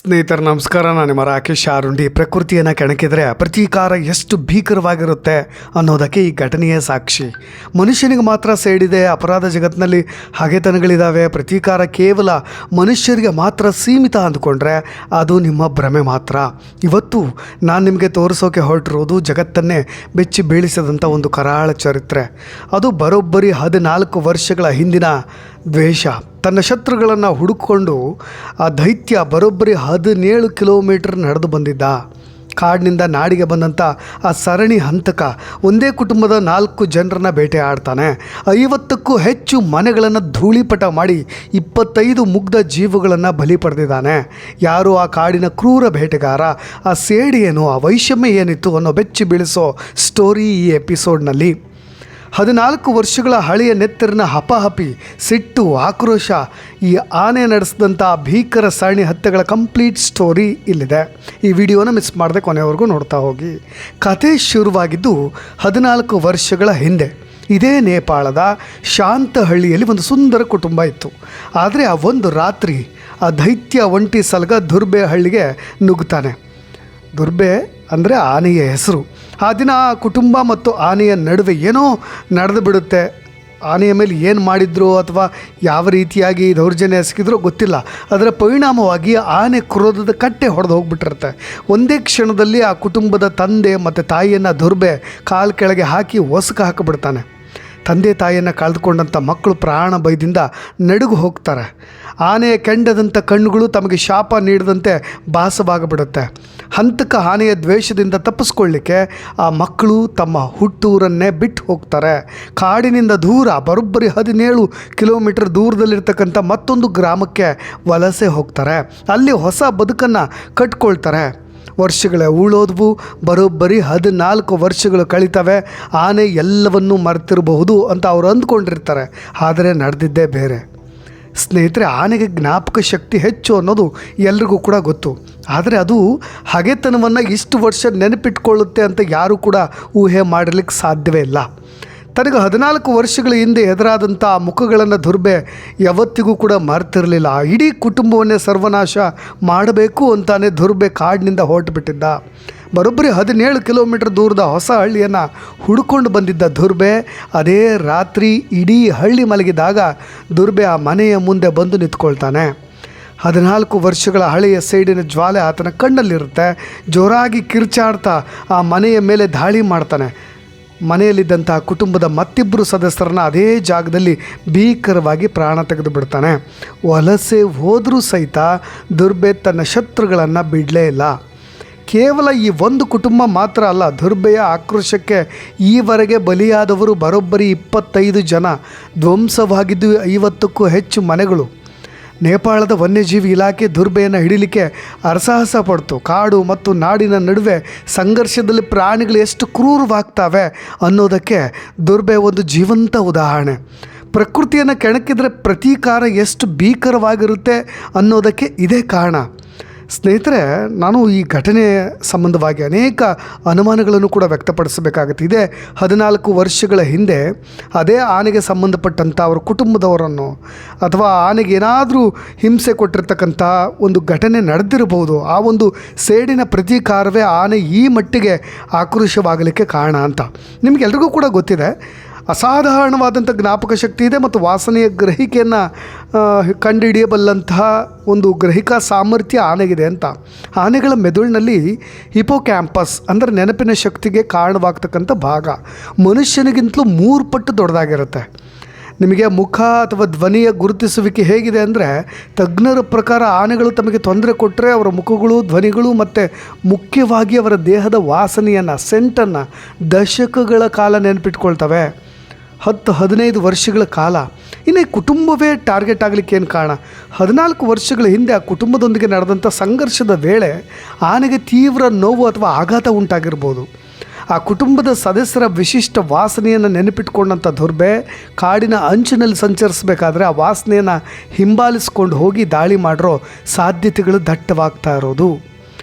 ಸ್ನೇಹಿತರು ನಮಸ್ಕಾರ. ನಾನು ನಿಮ್ಮ ರಾಕೇಶ್ ಆರುಂಡಿ. ಪ್ರಕೃತಿಯನ್ನು ಕೆಣಕಿದರೆ ಪ್ರತೀಕಾರ ಎಷ್ಟು ಭೀಕರವಾಗಿರುತ್ತೆ ಅನ್ನೋದಕ್ಕೆ ಈ ಘಟನೆಯೇ ಸಾಕ್ಷಿ. ಮನುಷ್ಯನಿಗೆ ಮಾತ್ರ ಸೇಡಿದೆ, ಅಪರಾಧ ಜಗತ್ತಿನಲ್ಲಿ ಹಗೆತನಗಳಿದ್ದಾವೆ, ಪ್ರತೀಕಾರ ಕೇವಲ ಮನುಷ್ಯರಿಗೆ ಮಾತ್ರ ಸೀಮಿತ ಅಂದ್ಕೊಂಡ್ರೆ ಅದು ನಿಮ್ಮ ಭ್ರಮೆ ಮಾತ್ರ. ಇವತ್ತು ನಾನು ನಿಮಗೆ ತೋರಿಸೋಕೆ ಹೊರಟಿರೋದು ಜಗತ್ತನ್ನೇ ಬೆಚ್ಚಿ ಬೀಳಿಸಿದಂಥ ಒಂದು ಕರಾಳ ಚರಿತ್ರೆ. ಅದು ಬರೋಬ್ಬರಿ 14 ವರ್ಷಗಳ ಹಿಂದಿನ ದ್ವೇಷ. ತನ್ನ ಶತ್ರುಗಳನ್ನು ಹುಡುಕೊಂಡು ಆ ದೈತ್ಯ ಬರೋಬ್ಬರಿ 17 ಕಿಲೋಮೀಟರ್ ನಡೆದು ಬಂದಿದ್ದ. ಕಾಡಿನಿಂದ ನಾಡಿಗೆ ಬಂದಂಥ ಆ ಸರಣಿ ಹಂತಕ ಒಂದೇ ಕುಟುಂಬದ 4 ಜನರನ್ನ ಬೇಟೆ ಆಡ್ತಾನೆ. 50ಕ್ಕೂ ಹೆಚ್ಚು ಮನೆಗಳನ್ನು ಧೂಳಿಪಟ ಮಾಡಿ 25 ಮುಗ್ಧ ಜೀವಗಳನ್ನು ಬಲಿ ಪಡೆದಿದ್ದಾನೆ. ಯಾರು ಆ ಕಾಡಿನ ಕ್ರೂರ ಬೇಟೆಗಾರ, ಆ ಸೇಡಿ ಏನು, ಆ ವೈಷಮ್ಯ ಏನಿತ್ತು ಅನ್ನೋ ಬೆಚ್ಚಿ ಬೀಳಿಸೋ ಸ್ಟೋರಿ ಈ ಎಪಿಸೋಡ್ನಲ್ಲಿ. 14 ವರ್ಷಗಳ ಹಳೆಯ ನೆತ್ತರಿನ ಹಪಾಹಪಿ, ಸಿಟ್ಟು, ಆಕ್ರೋಶ, ಈ ಆನೆ ನಡೆಸಿದಂಥ ಭೀಕರ ಸರಣಿ ಹತ್ಯೆಗಳ ಕಂಪ್ಲೀಟ್ ಸ್ಟೋರಿ ಇಲ್ಲಿದೆ. ಈ ವಿಡಿಯೋನ ಮಿಸ್ ಮಾಡದೆ ಕೊನೆವರೆಗೂ ನೋಡ್ತಾ ಹೋಗಿ. ಕತೆ ಶುರುವಾಗಿದ್ದು 14 ವರ್ಷಗಳ ಹಿಂದೆ. ಇದೇ ನೇಪಾಳದ ಶಾಂತಹಳ್ಳಿಯಲ್ಲಿ ಒಂದು ಸುಂದರ ಕುಟುಂಬ ಇತ್ತು. ಆದರೆ ಆ ಒಂದು ರಾತ್ರಿ ಆ ದೈತ್ಯ ಒಂಟಿ ಸಲಗ ದುರ್ಬೆ ಹಳ್ಳಿಗೆ ನುಗ್ತಾನೆ. ದುರ್ಬೆ ಅಂದರೆ ಆನೆಯ ಹೆಸರು. ಆ ದಿನ ಆ ಕುಟುಂಬ ಮತ್ತು ಆನೆಯ ನಡುವೆ ಏನೋ ನಡೆದು ಬಿಡುತ್ತೆ. ಆನೆಯ ಮೇಲೆ ಏನು ಮಾಡಿದ್ರು ಅಥವಾ ಯಾವ ರೀತಿಯಾಗಿ ದೌರ್ಜನ್ಯ ಎಸಗಿದ್ರೋ ಗೊತ್ತಿಲ್ಲ. ಅದರ ಪರಿಣಾಮವಾಗಿ ಆನೆ ಕ್ರೋಧದ ಕಟ್ಟೆ ಹೊಡೆದು ಹೋಗ್ಬಿಟ್ಟಿರುತ್ತೆ. ಒಂದೇ ಕ್ಷಣದಲ್ಲಿ ಆ ಕುಟುಂಬದ ತಂದೆ ಮತ್ತು ತಾಯಿಯನ್ನು ದುರ್ಬೆ ಕಾಲು ಕೆಳಗೆ ಹಾಕಿ ಹೊಸಕ ಹಾಕಿಬಿಡ್ತಾನೆ. ತಂದೆ ತಾಯಿಯನ್ನು ಕಳೆದುಕೊಂಡಂಥ ಮಕ್ಕಳು ಪ್ರಾಣ ಭಯದಿಂದ ನಡುಗು ಹೋಗ್ತಾರೆ. ಆನೆಯ ಕೆಂಡದಂಥ ಕಣ್ಣುಗಳು ತಮಗೆ ಶಾಪ ನೀಡದಂತೆ ಭಾಸವಾಗಿಬಿಡುತ್ತೆ. ಹಂತಕ ಆನೆಯ ದ್ವೇಷದಿಂದ ತಪ್ಪಿಸ್ಕೊಳ್ಳಿಕ್ಕೆ ಆ ಮಕ್ಕಳು ತಮ್ಮ ಹುಟ್ಟೂರನ್ನೇ ಬಿಟ್ಟು ಹೋಗ್ತಾರೆ. ಕಾಡಿನಿಂದ ದೂರ ಬರೋಬ್ಬರಿ 17 ಕಿಲೋಮೀಟರ್ ದೂರದಲ್ಲಿರ್ತಕ್ಕಂಥ ಮತ್ತೊಂದು ಗ್ರಾಮಕ್ಕೆ ವಲಸೆ ಹೋಗ್ತಾರೆ. ಅಲ್ಲಿ ಹೊಸ ಬದುಕನ್ನು ಕಟ್ಕೊಳ್ತಾರೆ. ವರ್ಷಗಳೇ ಉಳೋದ್ವು. ಬರೋಬ್ಬರಿ 14 ವರ್ಷಗಳು ಕಳೀತವೆ. ಆನೆ ಎಲ್ಲವನ್ನೂ ಮರೆತಿರಬಹುದು ಅಂತ ಅವರು ಅಂದ್ಕೊಂಡಿರ್ತಾರೆ. ಆದರೆ ನಡೆದಿದ್ದೇ ಬೇರೆ. ಸ್ನೇಹಿತರೆ, ಆನೆಗೆ ಜ್ಞಾಪಕ ಶಕ್ತಿ ಹೆಚ್ಚು ಅನ್ನೋದು ಎಲ್ರಿಗೂ ಕೂಡ ಗೊತ್ತು. ಆದರೆ ಅದು ಹಗೆತನವನ್ನು ಇಷ್ಟು ವರ್ಷ ನೆನಪಿಟ್ಕೊಳ್ಳುತ್ತೆ ಅಂತ ಯಾರೂ ಕೂಡ ಊಹೆ ಮಾಡಲಿಕ್ಕೆ ಸಾಧ್ಯವೇ ಇಲ್ಲ. ತನಗೆ 14 ವರ್ಷಗಳ ಹಿಂದೆ ಎದುರಾದಂಥ ಆ ಮುಖಗಳನ್ನು ದುರ್ಬೆ ಯಾವತ್ತಿಗೂ ಕೂಡ ಮರೆತಿರಲಿಲ್ಲ. ಇಡೀ ಕುಟುಂಬವನ್ನೇ ಸರ್ವನಾಶ ಮಾಡಬೇಕು ಅಂತಾನೆ ದುರ್ಬೆ ಕಾಡಿನಿಂದ ಹೊರಟುಬಿಟ್ಟಿದ್ದ. ಬರೋಬ್ಬರಿ 17 ಕಿಲೋಮೀಟರ್ ದೂರದ ಹೊಸ ಹಳ್ಳಿಯನ್ನು ಹುಡುಕೊಂಡು ಬಂದಿದ್ದ ದುರ್ಬೆ ಅದೇ ರಾತ್ರಿ ಇಡೀ ಹಳ್ಳಿ ಮಲಗಿದಾಗ ದುರ್ಬೆ ಆ ಮನೆಯ ಮುಂದೆ ಬಂದು ನಿಂತ್ಕೊಳ್ತಾನೆ. 14 ವರ್ಷಗಳ ಹಳೆಯ ಸೈಡಿನ ಜ್ವಾಲೆ ಆತನ ಕಣ್ಣಲ್ಲಿರುತ್ತೆ. ಜೋರಾಗಿ ಕಿರ್ಚಾಡ್ತಾ ಆ ಮನೆಯ ಮೇಲೆ ದಾಳಿ ಮಾಡ್ತಾನೆ. ಮನೆಯಲ್ಲಿದ್ದಂಥ ಕುಟುಂಬದ ಮತ್ತಿಬ್ಬರು ಸದಸ್ಯರನ್ನ ಅದೇ ಜಾಗದಲ್ಲಿ ಭೀಕರವಾಗಿ ಪ್ರಾಣ ತೆಗೆದು ಬಿಡ್ತಾನೆ. ವಲಸೆ ಹೋದರೂ ಸಹಿತ ದುರ್ಬೆ ತನ್ನ ಶತ್ರುಗಳನ್ನು ಬಿಡಲೇ ಇಲ್ಲ. ಕೇವಲ ಈ ಒಂದು ಕುಟುಂಬ ಮಾತ್ರ ಅಲ್ಲ, ದುರ್ಬೆಯ ಆಕ್ರೋಶಕ್ಕೆ ಈವರೆಗೆ ಬಲಿಯಾದವರು ಬರೋಬ್ಬರಿ 25 ಜನ. ಧ್ವಂಸವಾಗಿದ್ದು 50ಕ್ಕೂ ಹೆಚ್ಚು ಮನೆಗಳು. ನೇಪಾಳದ ವನ್ಯಜೀವಿ ಇಲಾಖೆ ದುರ್ಬೆಯನ್ನು ಹಿಡಿಲಿಕ್ಕೆ ಹರಸಾಹಸ ಪಡ್ತು. ಕಾಡು ಮತ್ತು ನಾಡಿನ ನಡುವೆ ಸಂಘರ್ಷದಲ್ಲಿ ಪ್ರಾಣಿಗಳು ಎಷ್ಟು ಕ್ರೂರವಾಗ್ತವೆ ಅನ್ನೋದಕ್ಕೆ ದುರ್ಬೆ ಒಂದು ಜೀವಂತ ಉದಾಹರಣೆ. ಪ್ರಕೃತಿಯನ್ನು ಕೆಣಕಿದರೆ ಪ್ರತೀಕಾರ ಎಷ್ಟು ಭೀಕರವಾಗಿರುತ್ತೆ ಅನ್ನೋದಕ್ಕೆ ಇದೇ ಕಾರಣ. ಸ್ನೇಹಿತರೆ, ನಾನು ಈ ಘಟನೆ ಸಂಬಂಧವಾಗಿ ಅನೇಕ ಅನುಮಾನಗಳನ್ನು ಕೂಡ ವ್ಯಕ್ತಪಡಿಸಬೇಕಾಗುತ್ತೆ. ಇದೇ 14 ವರ್ಷಗಳ ಹಿಂದೆ ಅದೇ ಆನೆಗೆ ಸಂಬಂಧಪಟ್ಟಂಥ ಅವರ ಕುಟುಂಬದವರನ್ನು ಅಥವಾ ಆನೆಗೆ ಏನಾದರೂ ಹಿಂಸೆ ಕೊಟ್ಟಿರ್ತಕ್ಕಂಥ ಒಂದು ಘಟನೆ ನಡೆದಿರಬಹುದು. ಆ ಒಂದು ಸೇಡಿನ ಪ್ರತೀಕಾರವೇ ಆನೆ ಈ ಮಟ್ಟಿಗೆ ಆಕ್ರೋಶವಾಗಲಿಕ್ಕೆ ಕಾರಣ ಅಂತ ನಿಮಗೆಲ್ರಿಗೂ ಕೂಡ ಗೊತ್ತಿದೆ. ಅಸಾಧಾರಣವಾದಂಥ ಜ್ಞಾಪಕ ಶಕ್ತಿ ಇದೆ ಮತ್ತು ವಾಸನೆಯ ಗ್ರಹಿಕೆಯನ್ನು ಕಂಡುಹಿಡಿಯಬಲ್ಲಂತಹ ಒಂದು ಗ್ರಹಿಕಾ ಸಾಮರ್ಥ್ಯ ಆನೆಗಿದೆ ಅಂತ. ಆನೆಗಳ ಮೆದುಳಿನಲ್ಲಿ ಹಿಪೋಕ್ಯಾಂಪಸ್ ಅಂದರೆ ನೆನಪಿನ ಶಕ್ತಿಗೆ ಕಾರಣವಾಗ್ತಕ್ಕಂಥ ಭಾಗ ಮನುಷ್ಯನಿಗಿಂತಲೂ 3 ಪಟ್ಟು ದೊಡ್ಡದಾಗಿರುತ್ತೆ. ನಿಮಗೆ ಮುಖ ಅಥವಾ ಧ್ವನಿಯ ಗುರುತಿಸುವಿಕೆ ಹೇಗಿದೆ ಅಂದರೆ, ತಜ್ಞರ ಪ್ರಕಾರ ಆನೆಗಳು ತಮಗೆ ತೊಂದರೆ ಕೊಟ್ಟರೆ ಅವರ ಮುಖಗಳು, ಧ್ವನಿಗಳು ಮತ್ತು ಮುಖ್ಯವಾಗಿ ಅವರ ದೇಹದ ವಾಸನೆಯನ್ನು, ಸೆಂಟನ್ನು ದಶಕಗಳ ಕಾಲ ನೆನಪಿಟ್ಕೊಳ್ತವೆ. 10-15 ವರ್ಷಗಳ ಕಾಲ. ಇನ್ನು ಕುಟುಂಬವೇ ಟಾರ್ಗೆಟ್ ಆಗಲಿಕ್ಕೆ ಏನು ಕಾರಣ? 14 ವರ್ಷಗಳ ಹಿಂದೆ ಆ ಕುಟುಂಬದೊಂದಿಗೆ ನಡೆದಂಥ ಸಂಘರ್ಷದ ವೇಳೆ ಆನೆಗೆ ತೀವ್ರ ನೋವು ಅಥವಾ ಆಘಾತ ಉಂಟಾಗಿರ್ಬೋದು. ಆ ಕುಟುಂಬದ ಸದಸ್ಯರ ವಿಶಿಷ್ಟ ವಾಸನೆಯನ್ನು ನೆನಪಿಟ್ಕೊಂಡಂಥ ದುರ್ಬೆ ಕಾಡಿನ ಅಂಚಿನಲ್ಲಿ ಸಂಚರಿಸಬೇಕಾದ್ರೆ ಆ ವಾಸನೆಯನ್ನು ಹಿಂಬಾಲಿಸ್ಕೊಂಡು ಹೋಗಿ ದಾಳಿ ಮಾಡಿರೋ ಸಾಧ್ಯತೆಗಳು ದಟ್ಟವಾಗ್ತಾ ಇರೋದು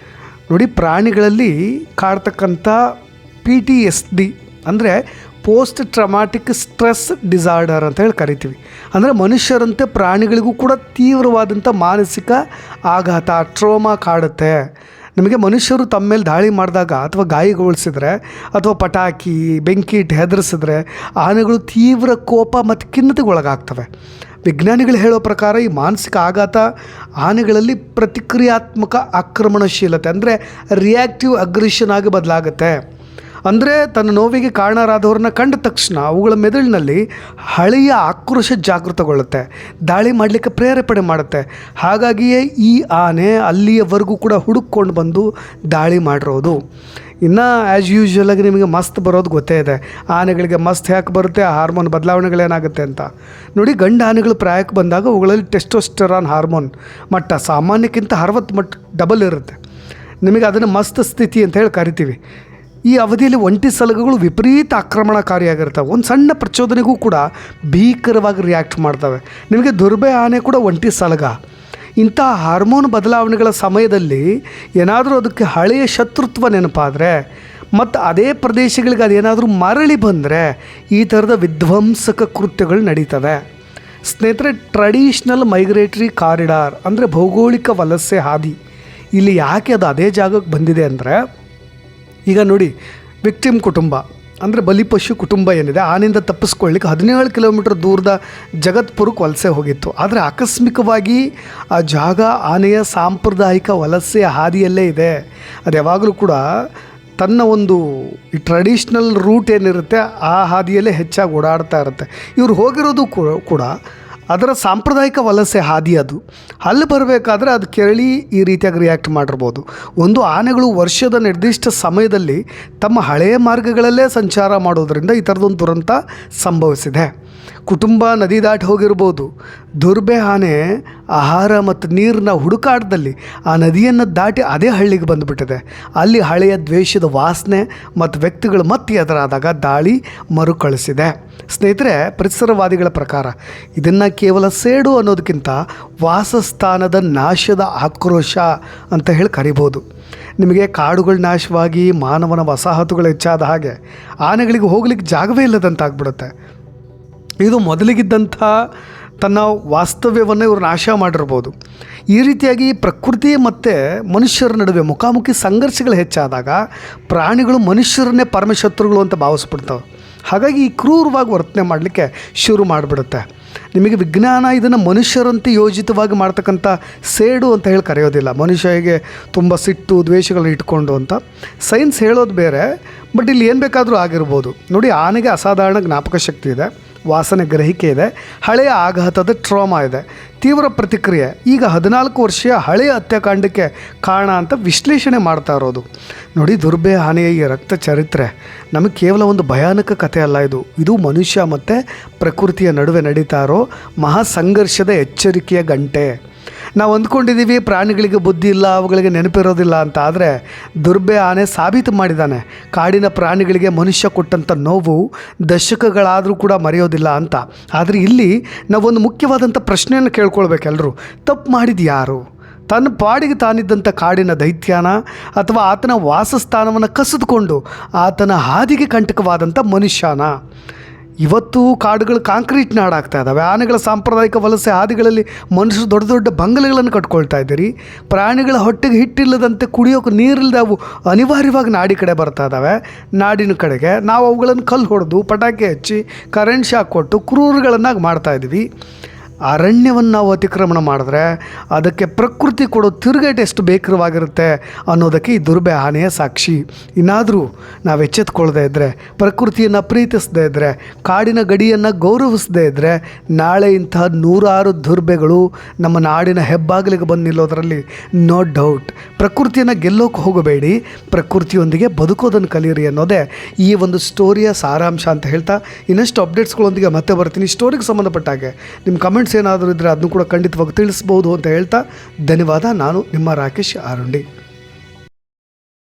ನೋಡಿ. ಪ್ರಾಣಿಗಳಲ್ಲಿ ಕಾಡ್ತಕ್ಕಂಥ PTSD ಅಂದರೆ ಪೋಸ್ಟ್ ಟ್ರಾಮಾಟಿಕ್ ಸ್ಟ್ರೆಸ್ ಡಿಸಾರ್ಡರ್ ಅಂತ ಹೇಳಿ ಕರಿತೀವಿ. ಅಂದರೆ ಮನುಷ್ಯರಂತೆ ಪ್ರಾಣಿಗಳಿಗೂ ಕೂಡ ತೀವ್ರವಾದಂಥ ಮಾನಸಿಕ ಆಘಾತ ಟ್ರೋಮಾ ಕಾಡುತ್ತೆ. ನಿಮಗೆ ಮನುಷ್ಯರು ತಮ್ಮ ಮೇಲೆ ದಾಳಿ ಮಾಡಿದಾಗ ಅಥವಾ ಗಾಯಗೊಳಿಸಿದ್ರೆ ಅಥವಾ ಪಟಾಕಿ ಬೆಂಕಿ ಇಟ್ಟು ಹೆದರಿಸಿದ್ರೆ ಆನೆಗಳು ತೀವ್ರ ಕೋಪ ಮತ್ತು ಖಿನ್ನತೆಗೆ ಒಳಗಾಗ್ತವೆ. ವಿಜ್ಞಾನಿಗಳು ಹೇಳೋ ಪ್ರಕಾರ ಈ ಮಾನಸಿಕ ಆಘಾತ ಆನೆಗಳಲ್ಲಿ ಪ್ರತಿಕ್ರಿಯಾತ್ಮಕ ಆಕ್ರಮಣಶೀಲತೆ ಅಂದರೆ ರಿಯಾಕ್ಟಿವ್ ಅಗ್ರೆಷನ್ ಆಗಿ ಬದಲಾಗುತ್ತೆ. ಅಂದರೆ ತನ್ನ ನೋವಿಗೆ ಕಾರಣರಾದವ್ರನ್ನ ಕಂಡ ತಕ್ಷಣ ಅವುಗಳ ಮೆದುಳಿನಲ್ಲಿ ಹಳೆಯ ಆಕ್ರೋಶ ಜಾಗೃತಗೊಳ್ಳುತ್ತೆ, ದಾಳಿ ಮಾಡಲಿಕ್ಕೆ ಪ್ರೇರೇಪಣೆ ಮಾಡುತ್ತೆ. ಹಾಗಾಗಿಯೇ ಈ ಆನೆ ಅಲ್ಲಿಯವರೆಗೂ ಕೂಡ ಹುಡುಕೊಂಡು ಬಂದು ದಾಳಿ ಮಾಡಿರೋದು. ಇನ್ನು ಆ್ಯಸ್ ಯೂಶ್ವಲಾಗಿ ನಿಮಗೆ ಮಸ್ತ್ ಬರೋದು ಗೊತ್ತೇ ಇದೆ. ಆನೆಗಳಿಗೆ ಮಸ್ತ್ ಯಾಕೆ ಬರುತ್ತೆ, ಹಾರ್ಮೋನ್ ಬದಲಾವಣೆಗಳೇನಾಗುತ್ತೆ ಅಂತ. ನೋಡಿ, ಗಂಡು ಆನೆಗಳು ಪ್ರಾಯಕ್ಕೆ ಬಂದಾಗ ಅವುಗಳಲ್ಲಿ ಟೆಸ್ಟೋಸ್ಟೆರಾನ್ ಹಾರ್ಮೋನ್ ಮಟ್ಟ ಸಾಮಾನ್ಯಕ್ಕಿಂತ 60 ಮಟ್ಟ ಡಬಲ್ ಇರುತ್ತೆ. ನಿಮಗೆ ಅದನ್ನು ಮಸ್ತ್ ಸ್ಥಿತಿ ಅಂತ ಹೇಳಿ ಕರಿತೀವಿ. ಈ ಅವಧಿಯಲ್ಲಿ ಒಂಟಿ ಸಲಗಗಳು ವಿಪರೀತ ಆಕ್ರಮಣಕಾರಿಯಾಗಿರ್ತವೆ. ಒಂದು ಸಣ್ಣ ಪ್ರಚೋದನೆಗೂ ಕೂಡ ಭೀಕರವಾಗಿ ರಿಯಾಕ್ಟ್ ಮಾಡ್ತವೆ. ನಿಮಗೆ ದುರ್ಬೆ ಆನೆ ಕೂಡ ಒಂಟಿ ಸಲಗ. ಇಂಥ ಹಾರ್ಮೋನ್ ಬದಲಾವಣೆಗಳ ಸಮಯದಲ್ಲಿ ಏನಾದರೂ ಅದಕ್ಕೆ ಹಳೆಯ ಶತ್ರುತ್ವ ನೆನಪಾದರೆ ಮತ್ತು ಅದೇ ಪ್ರದೇಶಗಳಿಗೆ ಅದೇನಾದರೂ ಮರಳಿ ಬಂದರೆ ಈ ಥರದ ವಿಧ್ವಂಸಕ ಕೃತ್ಯಗಳು ನಡೀತವೆ. ಸ್ನೇಹಿತರೆ, ಟ್ರೆಡಿಷ್ನಲ್ ಮೈಗ್ರೇಟರಿ ಕಾರಿಡಾರ್ ಅಂದರೆ ಭೌಗೋಳಿಕ ವಲಸೆ ಹಾದಿ ಇಲ್ಲಿ ಯಾಕೆ ಅದು ಅದೇ ಜಾಗಕ್ಕೆ ಬಂದಿದೆ ಅಂದರೆ, ಈಗ ನೋಡಿ, ವಿಕ್ಟಿಮ್ ಕುಟುಂಬ ಅಂದರೆ ಬಲಿಪಶು ಕುಟುಂಬ ಏನಿದೆ ಆನೆಯಿಂದ ತಪ್ಪಿಸ್ಕೊಳ್ಳಿಕ್ಕೆ 17 ಕಿಲೋಮೀಟರ್ ದೂರದ ಜಗತ್ಪುರಕ್ಕೆ ವಲಸೆ ಹೋಗಿತ್ತು. ಆದರೆ ಆಕಸ್ಮಿಕವಾಗಿ ಆ ಜಾಗ ಆನೆಯ ಸಾಂಪ್ರದಾಯಿಕ ವಲಸೆ ಹಾದಿಯಲ್ಲೇ ಇದೆ. ಅದು ಯಾವಾಗಲೂ ಕೂಡ ತನ್ನ ಒಂದು ಈ ಟ್ರೆಡಿಷ್ನಲ್ ರೂಟ್ ಏನಿರುತ್ತೆ ಆ ಹಾದಿಯಲ್ಲೇ ಹೆಚ್ಚಾಗಿ ಓಡಾಡ್ತಾ ಇರುತ್ತೆ. ಇವರು ಹೋಗಿರೋದು ಕೂಡ ಅದರ ಸಾಂಪ್ರದಾಯಿಕ ವಲಸೆ ಹಾದಿ ಅದು. ಅಲ್ಲಿ ಬರಬೇಕಾದ್ರೆ ಅದು ಕೆರಳಿ ಈ ರೀತಿಯಾಗಿ ರಿಯಾಕ್ಟ್ ಮಾಡಿರ್ಬೋದು. ಒಂದು ಆನೆಗಳು ವರ್ಷದ ನಿರ್ದಿಷ್ಟ ಸಮಯದಲ್ಲಿ ತಮ್ಮ ಹಳೆಯ ಮಾರ್ಗಗಳಲ್ಲೇ ಸಂಚಾರ ಮಾಡೋದರಿಂದ ಈ ಥರದೊಂದು ದುರಂತ ಸಂಭವಿಸಿದೆ. ಕುಟುಂಬ ನದಿ ದಾಟಿ ಹೋಗಿರ್ಬೋದು. ದುರ್ಬೆ ಆನೆ ಆಹಾರ ಮತ್ತು ನೀರಿನ ಹುಡುಕಾಟದಲ್ಲಿ ಆ ನದಿಯನ್ನು ದಾಟಿ ಅದೇ ಹಳ್ಳಿಗೆ ಬಂದುಬಿಟ್ಟಿದೆ. ಅಲ್ಲಿ ಹಳೆಯ ದ್ವೇಷದ ವಾಸನೆ ಮತ್ತು ವ್ಯಕ್ತಿಗಳು ಮತ್ತೆ ಎದುರಾದಾಗ ದಾಳಿ ಮರುಕಳಿಸಿದೆ. ಸ್ನೇಹಿತರೆ, ಪರಿಸರವಾದಿಗಳ ಪ್ರಕಾರ ಇದನ್ನು ಕೇವಲ ಸೇಡು ಅನ್ನೋದಕ್ಕಿಂತ ವಾಸಸ್ಥಾನದ ನಾಶದ ಆಕ್ರೋಶ ಅಂತ ಹೇಳಿ ಕರಿಬೋದು. ನಿಮಗೆ ಕಾಡುಗಳು ನಾಶವಾಗಿ ಮಾನವನ ವಸಾಹತುಗಳು ಹೆಚ್ಚಾದ ಹಾಗೆ ಆನೆಗಳಿಗೆ ಹೋಗ್ಲಿಕ್ಕೆ ಜಾಗವೇ ಇಲ್ಲದಂತಾಗ್ಬಿಡುತ್ತೆ. ಇದು ಮೊದಲಿಗಿದ್ದಂಥ ತನ್ನ ವಾಸ್ತವ್ಯವನ್ನು ಇವರು ನಾಶ ಮಾಡಿರ್ಬೋದು. ಈ ರೀತಿಯಾಗಿ ಪ್ರಕೃತಿ ಮತ್ತು ಮನುಷ್ಯರ ನಡುವೆ ಮುಖಾಮುಖಿ ಸಂಘರ್ಷಗಳು ಹೆಚ್ಚಾದಾಗ ಪ್ರಾಣಿಗಳು ಮನುಷ್ಯರನ್ನೇ ಪರಮಶತ್ರುಗಳು ಅಂತ ಭಾವಿಸ್ಬಿಡ್ತವೆ. ಹಾಗಾಗಿ ಈ ಕ್ರೂರವಾಗಿ ವರ್ತನೆ ಮಾಡಲಿಕ್ಕೆ ಶುರು ಮಾಡಿಬಿಡುತ್ತೆ. ನಿಮಗೆ ವಿಜ್ಞಾನ ಇದನ್ನು ಮನುಷ್ಯರಂತೆ ಯೋಜಿತವಾಗಿ ಮಾಡ್ತಕ್ಕಂಥ ಸೇಡು ಅಂತ ಹೇಳಿ ಕರೆಯೋದಿಲ್ಲ. ಮನುಷ್ಯ ಹೇಗೆ ತುಂಬ ಸಿಟ್ಟು ದ್ವೇಷಗಳನ್ನ ಇಟ್ಕೊಂಡು ಅಂತ ಸೈನ್ಸ್ ಹೇಳೋದು ಬೇರೆ. ಬಟ್ ಇಲ್ಲಿ ಏನು ಬೇಕಾದರೂ ಆಗಿರ್ಬೋದು. ನೋಡಿ, ಆನೆಗೆ ಅಸಾಧಾರಣ ಜ್ಞಾಪಕ ಶಕ್ತಿ ಇದೆ, ವಾಸನೆ ಗ್ರಹಿಕೆ ಇದೆ, ಹಳೆಯ ಆಘಾತದ ಟ್ರಾಮಾ ಇದೆ, ತೀವ್ರ ಪ್ರತಿಕ್ರಿಯೆ. ಈಗ 14 ವರ್ಷೀಯ ಹಳೆಯ ಹತ್ಯಾಕಾಂಡಕ್ಕೆ ಕಾರಣ ಅಂತ ವಿಶ್ಲೇಷಣೆ ಮಾಡ್ತಾ ಇರೋದು. ನೋಡಿ, ದುರ್ಬೆ ಆನೆಯ ಈ ರಕ್ತ ಚರಿತ್ರೆ ನಮಗೆ ಕೇವಲ ಒಂದು ಭಯಾನಕ ಕಥೆ ಅಲ್ಲ. ಇದು ಮನುಷ್ಯ ಮತ್ತು ಪ್ರಕೃತಿಯ ನಡುವೆ ನಡೀತಾ ಇರೋ ಮಹಾ ಸಂಘರ್ಷದ ಎಚ್ಚರಿಕೆಯ ಗಂಟೆ. ನಾವು ಅಂದ್ಕೊಂಡಿದ್ದೀವಿ ಪ್ರಾಣಿಗಳಿಗೆ ಬುದ್ಧಿ ಇಲ್ಲ, ಅವುಗಳಿಗೆ ನೆನಪಿರೋದಿಲ್ಲ ಅಂತ. ಆದರೆ ದುರ್ಬೆ ಆನೆ ಸಾಬೀತು ಮಾಡಿದ್ದಾನೆ ಕಾಡಿನ ಪ್ರಾಣಿಗಳಿಗೆ ಮನುಷ್ಯ ಕೊಟ್ಟಂಥ ನೋವು ದಶಕಗಳಾದರೂ ಕೂಡ ಮರೆಯೋದಿಲ್ಲ ಅಂತ. ಆದರೆ ಇಲ್ಲಿ ನಾವೊಂದು ಮುಖ್ಯವಾದಂಥ ಪ್ರಶ್ನೆಯನ್ನು ಕೇಳ್ಕೊಳ್ಬೇಕೆಲ್ಲರೂ. ತಪ್ಪು ಮಾಡಿದ್ದು ಯಾರು? ತನ್ನ ಪಾಡಿಗೆ ತಾನಿದ್ದಂಥ ಕಾಡಿನ ದೈತ್ಯನ ಅಥವಾ ಆತನ ವಾಸಸ್ಥಾನವನ್ನು ಕಸಿದುಕೊಂಡು ಆತನ ಹಾದಿಗೆ ಕಂಟಕವಾದಂಥ ಮನುಷ್ಯನ? ಇವತ್ತು ಕಾಡುಗಳು ಕಾಂಕ್ರೀಟ್ ನಾಡಾಗ್ತಾ ಇದ್ದಾವೆ. ಆನೆಗಳ ಸಾಂಪ್ರದಾಯಿಕ ವಲಸೆ ಹಾದಿಗಳಲ್ಲಿ ಮನುಷ್ಯರು ದೊಡ್ಡ ದೊಡ್ಡ ಬಂಗಲೆಗಳನ್ನು ಕಟ್ಕೊಳ್ತಾ ಇದ್ದೀರಿ. ಪ್ರಾಣಿಗಳ ಹೊಟ್ಟೆಗೆ ಹಿಟ್ಟಿಲ್ಲದಂತೆ ಕುಡಿಯೋಕೆ ನೀರಿಲ್ಲದೆ ಅವು ಅನಿವಾರ್ಯವಾಗಿ ನಾಡಿ ಕಡೆ ಬರ್ತಾ ಇದ್ದಾವೆ. ನಾಡಿನ ಕಡೆಗೆ ನಾವು ಅವುಗಳನ್ನು ಕಲ್ಲು ಹೊಡೆದು ಪಟಾಕಿ ಹಚ್ಚಿ ಕರೆಂಟ್ ಶಾಕ್ ಕೊಟ್ಟು ಕ್ರೂರಗಳನ್ನಾಗಿ ಮಾಡ್ತಾಯಿದ್ವಿ. ಅರಣ್ಯವನ್ನು ನಾವು ಅತಿಕ್ರಮಣ ಮಾಡಿದ್ರೆ ಅದಕ್ಕೆ ಪ್ರಕೃತಿ ಕೊಡೋ ತಿರುಗೇಟು ಎಷ್ಟು ಬೇಕರವಾಗಿರುತ್ತೆ ಅನ್ನೋದಕ್ಕೆ ಈ ದುರ್ಬೆ ಆನೆಯ ಸಾಕ್ಷಿ. ಇನ್ನಾದರೂ ನಾವು ಎಚ್ಚೆತ್ಕೊಳ್ಳದೆ ಇದ್ದರೆ, ಪ್ರಕೃತಿಯನ್ನು ಪ್ರೀತಿಸದೇ ಇದ್ದರೆ, ಕಾಡಿನ ಗಡಿಯನ್ನು ಗೌರವಿಸದೇ ಇದ್ದರೆ, ನಾಳೆ ಇಂತಹ 100 ದುರ್ಬೆಗಳು ನಮ್ಮ ನಾಡಿನ ಹೆಬ್ಬಾಗಿಲಿಗೆ ಬಂದು ನಿಲ್ಲೋದರಲ್ಲಿ ನೋ ಡೌಟ್. ಪ್ರಕೃತಿಯನ್ನು ಗೆಲ್ಲೋಕೆ ಹೋಗಬೇಡಿ, ಪ್ರಕೃತಿಯೊಂದಿಗೆ ಬದುಕೋದನ್ನು ಕಲಿಯಿರಿ ಅನ್ನೋದೇ ಈ ಒಂದು ಸ್ಟೋರಿಯ ಸಾರಾಂಶ ಅಂತ ಹೇಳ್ತಾ ಇನ್ನಷ್ಟು ಅಪ್ಡೇಟ್ಸ್ಗಳೊಂದಿಗೆ ಮತ್ತೆ ಬರ್ತೀನಿ. ಸ್ಟೋರಿಗೆ ಸಂಬಂಧಪಟ್ಟ ಹಾಗೆ ನಿಮ್ಮ ಕಮೆಂಟ್ಸ್ ಏನಾದರೂ ಇದ್ದರೆ ಅದನ್ನು ಕೂಡ ಖಂಡಿತವಾಗಿ ತಿಳಿಸ್ಬೋದು ಅಂತ ಹೇಳ್ತಾ ಧನ್ಯವಾದ. ನಾನು ನಿಮ್ಮ ರಾಕೇಶ್ ಆರುಂಡಿ.